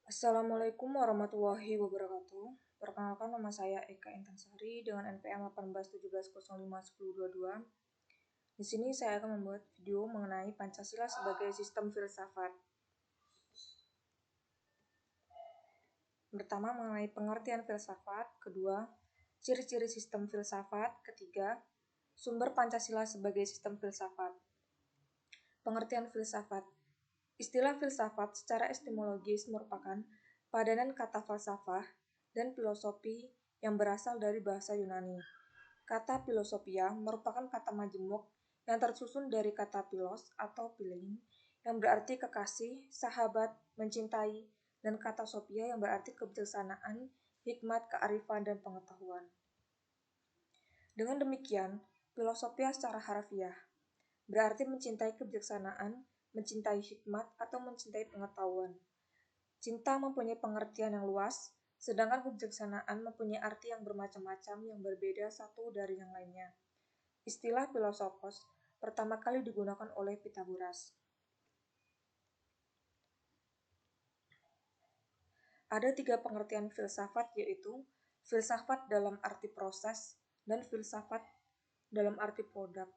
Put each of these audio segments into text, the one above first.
Assalamualaikum warahmatullahi wabarakatuh. Perkenalkan, nama saya Eka Intansari dengan NPM 1817051022. Di sini saya akan membuat video mengenai Pancasila sebagai sistem filsafat. Pertama, mengenai pengertian filsafat. Kedua, ciri-ciri sistem filsafat. Ketiga, sumber Pancasila sebagai sistem filsafat. Pengertian filsafat. Istilah filsafat secara etimologis merupakan padanan kata falsafah dan filosofi yang berasal dari bahasa Yunani. Kata filosofia merupakan kata majemuk yang tersusun dari kata philos atau philein yang berarti kekasih, sahabat, mencintai, dan kata sophia yang berarti kebijaksanaan, hikmat, kearifan, dan pengetahuan. Dengan demikian, filosofia secara harfiah berarti mencintai kebijaksanaan, mencintai hikmat, atau mencintai pengetahuan. Cinta mempunyai pengertian yang luas, sedangkan kebijaksanaan mempunyai arti yang bermacam-macam yang berbeda satu dari yang lainnya. Istilah filosofos pertama kali digunakan oleh Pythagoras. Ada 3 pengertian filsafat, yaitu filsafat dalam arti proses dan filsafat dalam arti produk.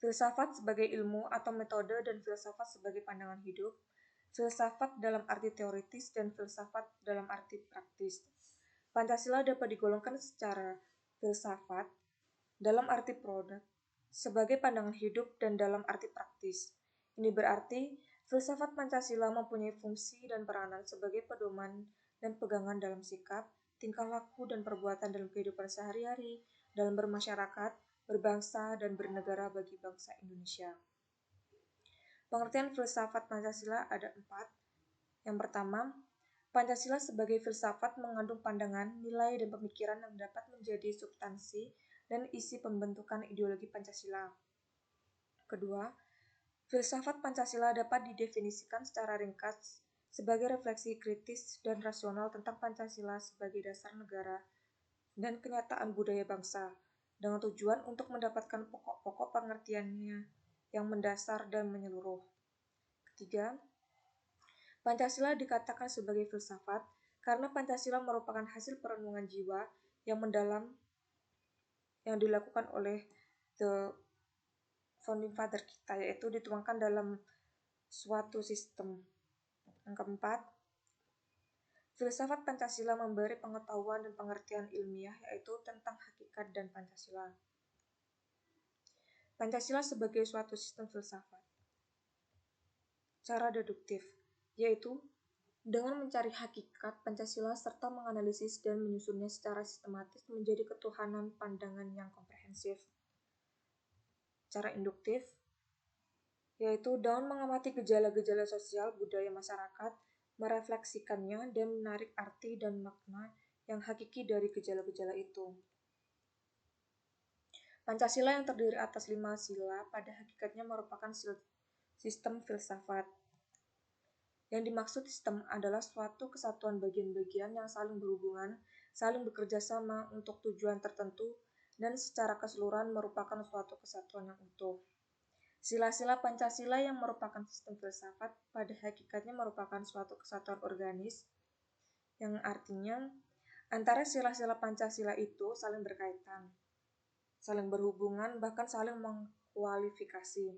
Filsafat sebagai ilmu atau metode dan filsafat sebagai pandangan hidup, filsafat dalam arti teoritis dan filsafat dalam arti praktis. Pancasila dapat digolongkan secara filsafat dalam arti produk sebagai pandangan hidup dan dalam arti praktis. Ini berarti filsafat Pancasila mempunyai fungsi dan peranan sebagai pedoman dan pegangan dalam sikap, tingkah laku, dan perbuatan dalam kehidupan sehari-hari, dalam bermasyarakat, berbangsa, dan bernegara bagi bangsa Indonesia. Pengertian filsafat Pancasila ada 4. Yang pertama, Pancasila sebagai filsafat mengandung pandangan, nilai, dan pemikiran yang dapat menjadi substansi dan isi pembentukan ideologi Pancasila. Kedua, filsafat Pancasila dapat didefinisikan secara ringkas sebagai refleksi kritis dan rasional tentang Pancasila sebagai dasar negara dan kenyataan budaya bangsa, dengan tujuan untuk mendapatkan pokok-pokok pengertiannya yang mendasar dan menyeluruh. Ketiga, Pancasila dikatakan sebagai filsafat karena Pancasila merupakan hasil perenungan jiwa yang mendalam yang dilakukan oleh the founding father kita, yaitu dituangkan dalam suatu sistem. Yang keempat, filsafat Pancasila memberi pengetahuan dan pengertian ilmiah, yaitu tentang hakikat dan Pancasila. Pancasila sebagai suatu sistem filsafat. Cara deduktif, yaitu dengan mencari hakikat Pancasila serta menganalisis dan menyusunnya secara sistematis menjadi ketuhanan pandangan yang komprehensif. Cara induktif, yaitu dengan mengamati gejala-gejala sosial budaya masyarakat, merefleksikannya, dan menarik arti dan makna yang hakiki dari gejala-gejala itu. Pancasila yang terdiri atas 5 sila pada hakikatnya merupakan sistem filsafat. Yang dimaksud sistem adalah suatu kesatuan bagian-bagian yang saling berhubungan, saling bekerja sama untuk tujuan tertentu, dan secara keseluruhan merupakan suatu kesatuan yang utuh. Sila-sila Pancasila yang merupakan sistem filsafat pada hakikatnya merupakan suatu kesatuan organis, yang artinya antara sila-sila Pancasila itu saling berkaitan, saling berhubungan, bahkan saling mengkualifikasi.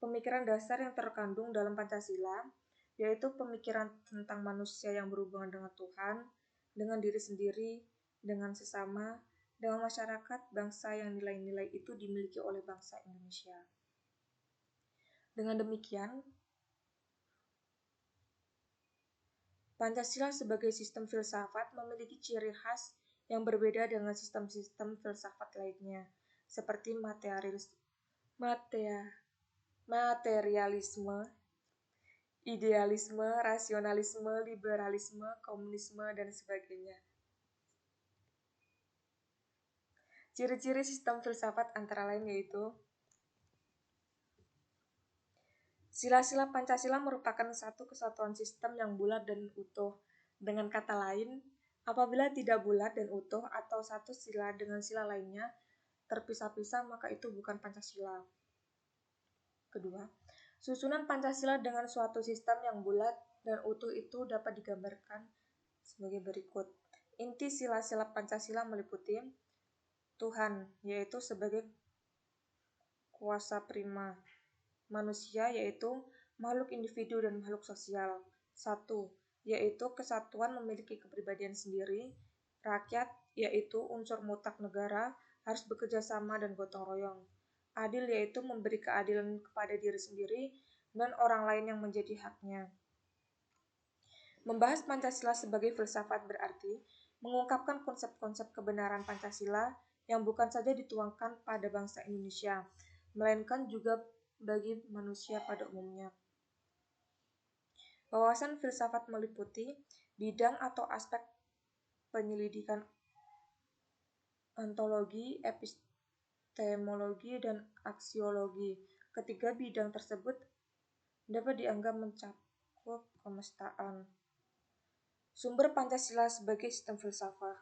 Pemikiran dasar yang terkandung dalam Pancasila yaitu pemikiran tentang manusia yang berhubungan dengan Tuhan, dengan diri sendiri, dengan sesama, dengan masyarakat, bangsa yang nilai-nilai itu dimiliki oleh bangsa Indonesia. Dengan demikian, Pancasila sebagai sistem filsafat memiliki ciri khas yang berbeda dengan sistem-sistem filsafat lainnya, seperti materialisme, idealisme, rasionalisme, liberalisme, komunisme, dan sebagainya. Ciri-ciri sistem filsafat antara lain yaitu sila-sila Pancasila merupakan satu kesatuan sistem yang bulat dan utuh. Dengan kata lain, apabila tidak bulat dan utuh atau satu sila dengan sila lainnya terpisah-pisah, maka itu bukan Pancasila. Kedua, susunan Pancasila dengan suatu sistem yang bulat dan utuh itu dapat digambarkan sebagai berikut. Inti sila-sila Pancasila meliputi Tuhan, yaitu sebagai kuasa prima. Manusia, yaitu makhluk individu dan makhluk sosial. 1. Yaitu kesatuan memiliki kepribadian sendiri. Rakyat, yaitu unsur mutlak negara, harus bekerja sama dan gotong royong. Adil, yaitu memberi keadilan kepada diri sendiri dan orang lain yang menjadi haknya. Membahas Pancasila sebagai filsafat berarti mengungkapkan konsep-konsep kebenaran Pancasila yang bukan saja dituangkan pada bangsa Indonesia, melainkan juga bagi manusia pada umumnya. Wawasan filsafat meliputi bidang atau aspek penyelidikan ontologi, epistemologi, dan aksiologi. Ketiga bidang tersebut dapat dianggap mencakup kemestaan. Sumber Pancasila sebagai sistem filsafat.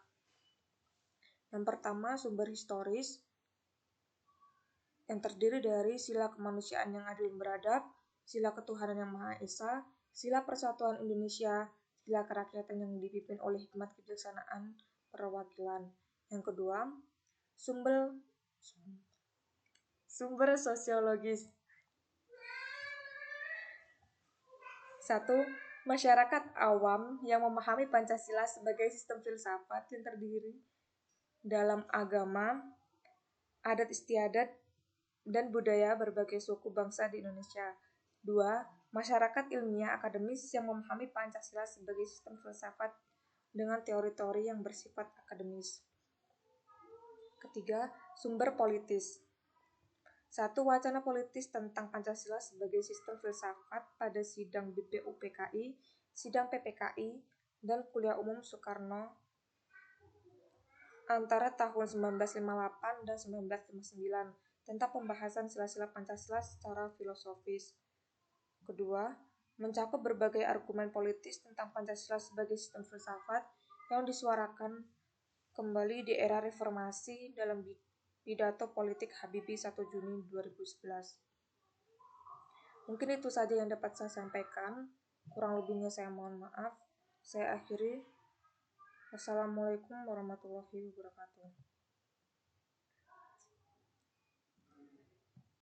Yang pertama, sumber historis yang terdiri dari sila kemanusiaan yang adil dan beradab, sila ketuhanan yang Maha Esa, sila persatuan Indonesia, sila kerakyatan yang dipimpin oleh hikmat kebijaksanaan perwakilan. Yang kedua, sumber sosiologis. 1. Masyarakat awam yang memahami Pancasila sebagai sistem filsafat yang terdiri dalam agama, adat istiadat, dan budaya berbagai suku bangsa di Indonesia. 2. Masyarakat ilmiah akademis yang memahami Pancasila sebagai sistem filsafat dengan teori-teori yang bersifat akademis. Ketiga, sumber politis. 1. Wacana politis tentang Pancasila sebagai sistem filsafat pada sidang BPUPKI, sidang PPKI, dan kuliah umum Soekarno antara tahun 1958 dan 1959 tentang pembahasan sila-sila Pancasila secara filosofis. Kedua, mencakup berbagai argumen politis tentang Pancasila sebagai sistem filsafat yang disuarakan kembali di era reformasi dalam pidato politik Habibie 1 Juni 2011. Mungkin itu saja yang dapat saya sampaikan. Kurang lebihnya saya mohon maaf. Saya akhiri. Wassalamualaikum warahmatullahi wabarakatuh.